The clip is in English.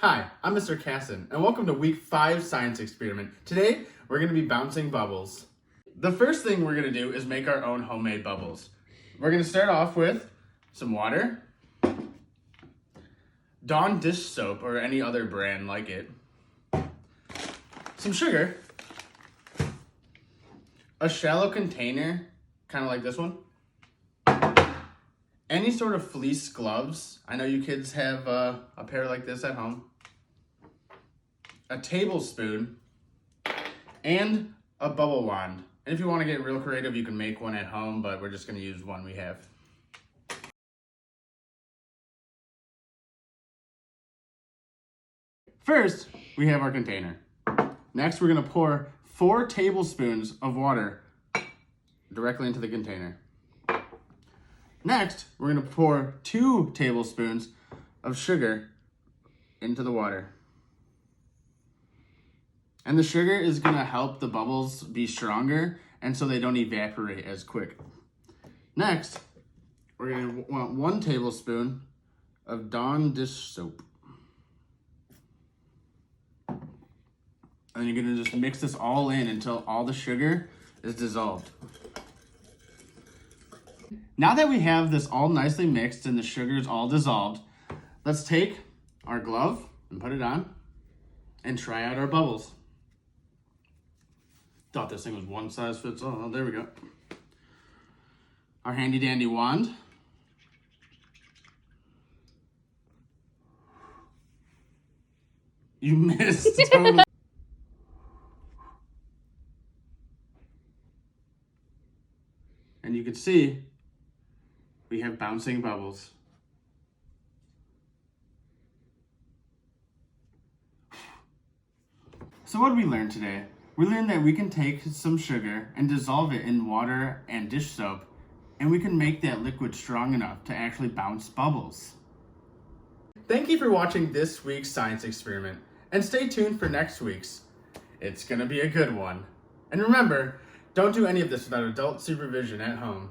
Hi, I'm Mr. Kassin, and welcome to week 5 science experiment. Today, we're going to be bouncing bubbles. The first thing we're going to do is make our own homemade bubbles. We're going to start off with some water, Dawn dish soap or any other brand like it, some sugar, a shallow container, kind of like this one, any sort of fleece gloves. I know you kids have a pair like this at home, a tablespoon, and a bubble wand. And if you want to get real creative, you can make one at home, but we're just going to use one we have. First, we have our container. Next, we're going to pour 4 tablespoons of water directly into the container. Next, we're going to pour 2 tablespoons of sugar into the water. And the sugar is going to help the bubbles be stronger and so they don't evaporate as quick. Next, we're going to want 1 tablespoon of Dawn dish soap. And you're going to just mix this all in until all the sugar is dissolved. Now that we have this all nicely mixed and the sugar is all dissolved, let's take our glove and put it on and try out our bubbles. Thought this thing was one size fits all. Oh, there we go. Our handy dandy wand. You missed totally. And you can see we have bouncing bubbles. So what did we learn today? We learned that we can take some sugar and dissolve it in water and dish soap, and we can make that liquid strong enough to actually bounce bubbles. Thank you for watching this week's science experiment, and stay tuned for next week's. It's gonna be a good one. And remember, don't do any of this without adult supervision at home.